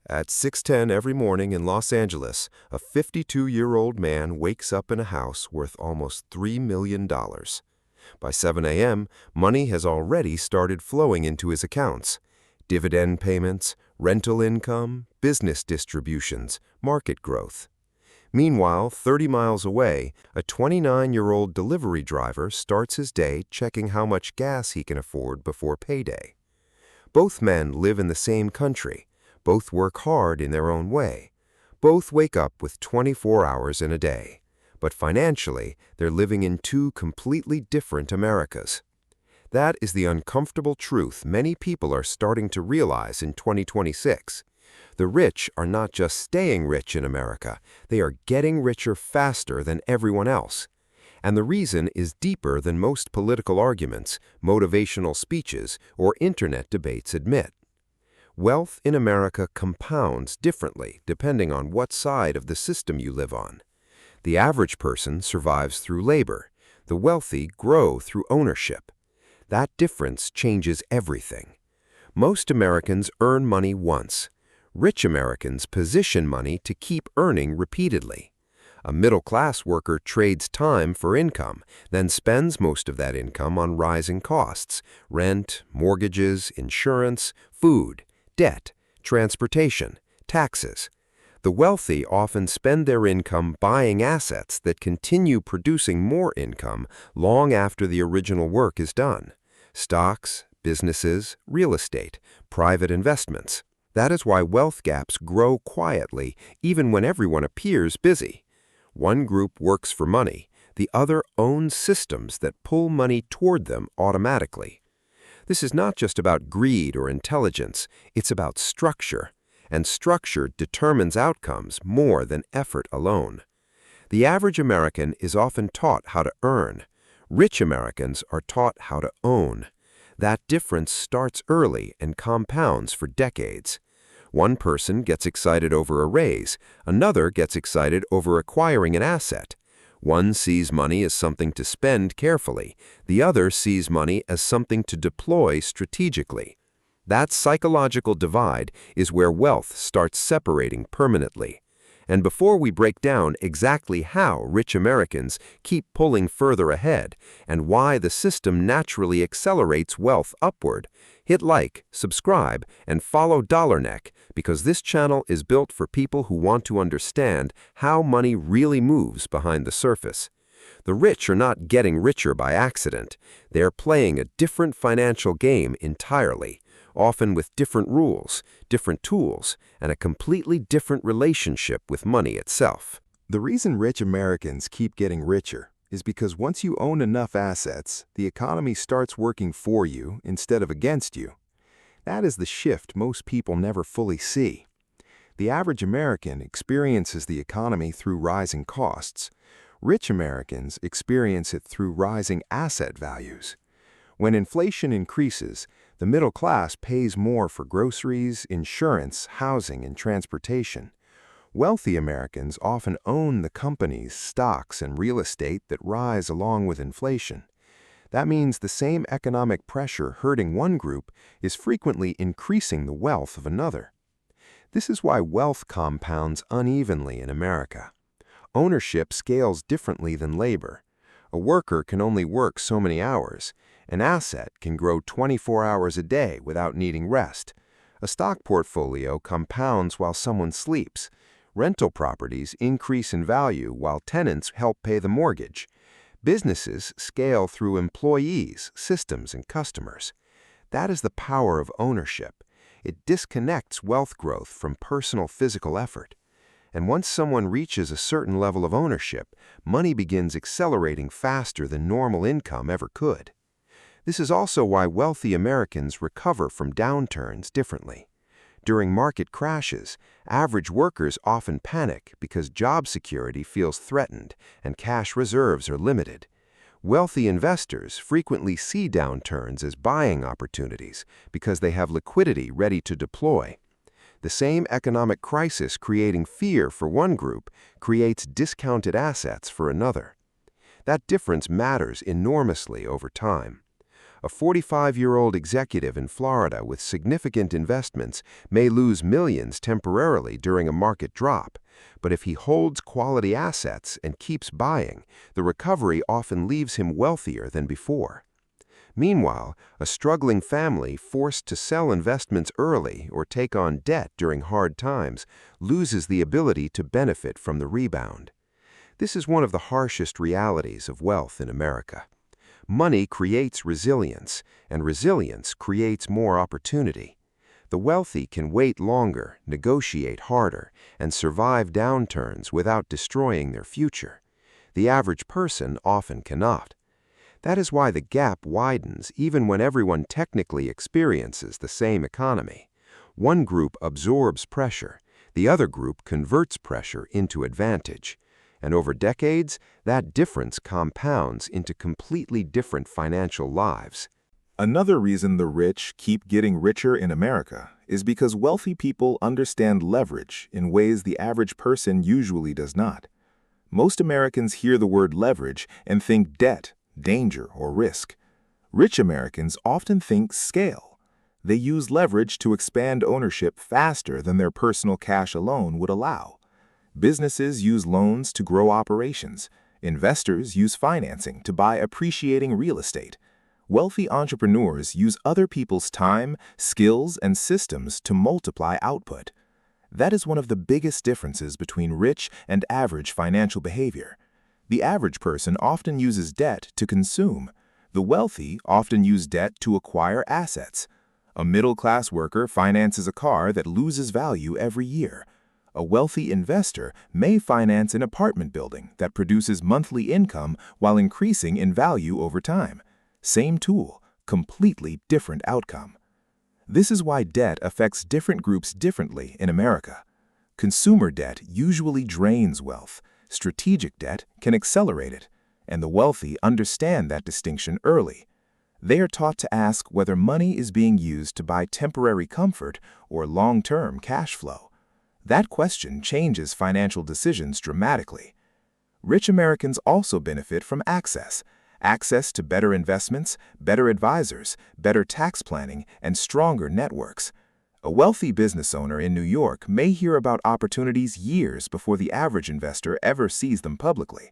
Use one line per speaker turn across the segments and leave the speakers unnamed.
At 6:10 every morning in Los Angeles, a 52-year-old man wakes up in a house worth almost $3 million. By 7 a.m., money has already started flowing into his accounts. Dividend payments, rental income, business distributions, market growth. Meanwhile, 30 miles away, a 29-year-old delivery driver starts his day checking how much gas he can afford before payday. Both men live in the same country. Both work hard in their own way. Both wake up with 24 hours in a day. But financially, they're living in two completely different Americas. That is the uncomfortable truth many people are starting to realize in 2026. The rich are not just staying rich in America, they are getting richer faster than everyone else. And the reason is deeper than most political arguments, motivational speeches, or internet debates admit. Wealth in America compounds differently depending on what side of the system you live on. The average person survives through labor. The wealthy grow through ownership. That difference changes everything. Most Americans earn money once. Rich Americans position money to keep earning repeatedly. A middle-class worker trades time for income, then spends most of that income on rising costs: rent, mortgages, insurance, food, debt, transportation, taxes. The wealthy often spend their income buying assets that continue producing more income long after the original work is done. Stocks, businesses, real estate, private investments. That is why wealth gaps grow quietly even when everyone appears busy. One group works for money, the other owns systems that pull money toward them automatically. This is not just about greed or intelligence, it's about structure, and structure determines outcomes more than effort alone. The average American is often taught how to earn. Rich Americans are taught how to own. That difference starts early and compounds for decades. One person gets excited over a raise, another gets excited over acquiring an asset. One sees money as something to spend carefully, the other sees money as something to deploy strategically. That psychological divide is where wealth starts separating permanently. And before we break down exactly how rich Americans keep pulling further ahead and why the system naturally accelerates wealth upward, hit like, subscribe, and follow DollarNeck, because this channel is built for people who want to understand how money really moves behind the surface. The rich are not getting richer by accident. They're playing a different financial game entirely, often with different rules, different tools, and a completely different relationship with money itself.
The reason rich Americans keep getting richer is because once you own enough assets, the economy starts working for you instead of against you. That is the shift most people never fully see. The average American experiences the economy through rising costs. Rich Americans experience it through rising asset values. When inflation increases, the middle class pays more for groceries, insurance, housing, and transportation. Wealthy Americans often own the companies, stocks, and real estate that rise along with inflation. That means the same economic pressure hurting one group is frequently increasing the wealth of another. This is why wealth compounds unevenly in America. Ownership scales differently than labor. A worker can only work so many hours. An asset can grow 24 hours a day without needing rest. A stock portfolio compounds while someone sleeps. Rental properties increase in value while tenants help pay the mortgage. Businesses scale through employees, systems, and customers. That is the power of ownership. It disconnects wealth growth from personal physical effort. And once someone reaches a certain level of ownership, money begins accelerating faster than normal income ever could. This is also why wealthy Americans recover from downturns differently. During market crashes, average workers often panic because job security feels threatened and cash reserves are limited. Wealthy investors frequently see downturns as buying opportunities because they have liquidity ready to deploy. The same economic crisis creating fear for one group creates discounted assets for another. That difference matters enormously over time.
A 45-year-old executive in Florida with significant investments may lose millions temporarily during a market drop, but if he holds quality assets and keeps buying, the recovery often leaves him wealthier than before. Meanwhile, a struggling family forced to sell investments early or take on debt during hard times loses the ability to benefit from the rebound. This is one of the harshest realities of wealth in America. Money creates resilience, and resilience creates more opportunity. The wealthy can wait longer, negotiate harder, and survive downturns without destroying their future. The average person often cannot. That is why the gap widens even when everyone technically experiences the same economy. One group absorbs pressure, the other group converts pressure into advantage. And over decades, that difference compounds into completely different financial lives.
Another reason the rich keep getting richer in America is because wealthy people understand leverage in ways the average person usually does not. Most Americans hear the word leverage and think debt, danger, or risk. Rich Americans often think scale. They use leverage to expand ownership faster than their personal cash alone would allow. Businesses use loans to grow operations. Investors use financing to buy appreciating real estate. Wealthy entrepreneurs use other people's time, skills, and systems to multiply output. That is one of the biggest differences between rich and average financial behavior. The average person often uses debt to consume. The wealthy often use debt to acquire assets. A middle-class worker finances a car that loses value every year. A wealthy investor may finance an apartment building that produces monthly income while increasing in value over time. Same tool, completely different outcome. This is why debt affects different groups differently in America. Consumer debt usually drains wealth. Strategic debt can accelerate it, and the wealthy understand that distinction early. They are taught to ask whether money is being used to buy temporary comfort or long-term cash flow. That question changes financial decisions dramatically. Rich Americans also benefit from access to better investments, better advisors, better tax planning, and stronger networks. A wealthy business owner in New York may hear about opportunities years before the average investor ever sees them publicly.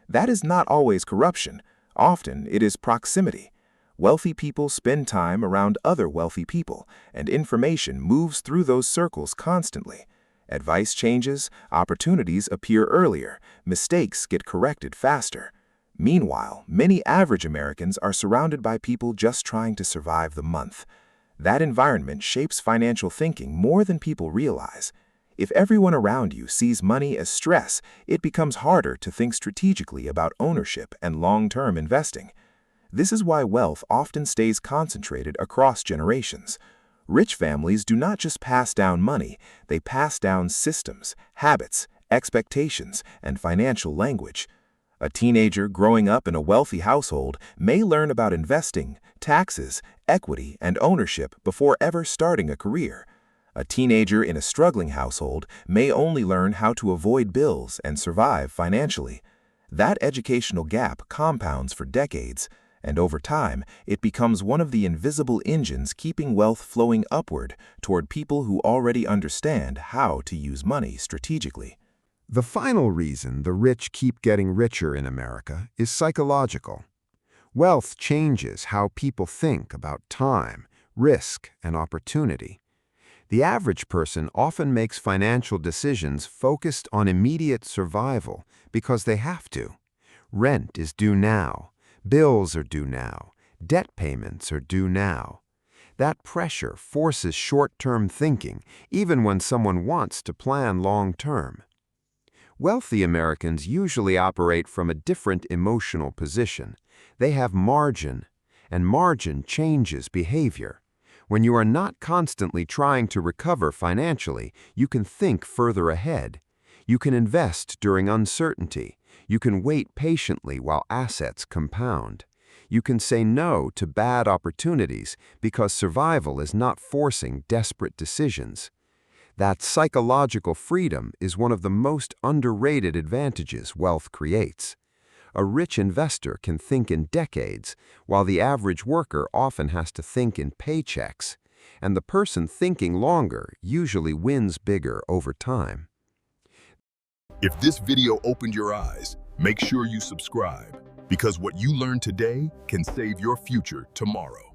That is not always corruption. Often it is proximity. Wealthy people spend time around other wealthy people, and information moves through those circles constantly. Advice changes, opportunities appear earlier, mistakes get corrected faster. Meanwhile, many average Americans are surrounded by people just trying to survive the month. That environment shapes financial thinking more than people realize. If everyone around you sees money as stress, it becomes harder to think strategically about ownership and long-term investing. This is why wealth often stays concentrated across generations. Rich families do not just pass down money, they pass down systems, habits, expectations, and financial language. A teenager growing up in a wealthy household may learn about investing, taxes, equity, and ownership before ever starting a career. A teenager in a struggling household may only learn how to avoid bills and survive financially. That educational gap compounds for decades, and over time, it becomes one of the invisible engines keeping wealth flowing upward toward people who already understand how to use money strategically.
The final reason the rich keep getting richer in America is psychological. Wealth changes how people think about time, risk, and opportunity. The average person often makes financial decisions focused on immediate survival because they have to. Rent is due now, bills are due now, debt payments are due now. That pressure forces short-term thinking even when someone wants to plan long-term. Wealthy Americans usually operate from a different emotional position. They have margin, and margin changes behavior. When you are not constantly trying to recover financially, you can think further ahead. You can invest during uncertainty. You can wait patiently while assets compound. You can say no to bad opportunities because survival is not forcing desperate decisions. That psychological freedom is one of the most underrated advantages wealth creates. A rich investor can think in decades, while the average worker often has to think in paychecks. And the person thinking longer usually wins bigger over time.
If this video opened your eyes, make sure you subscribe, because what you learn today can save your future tomorrow.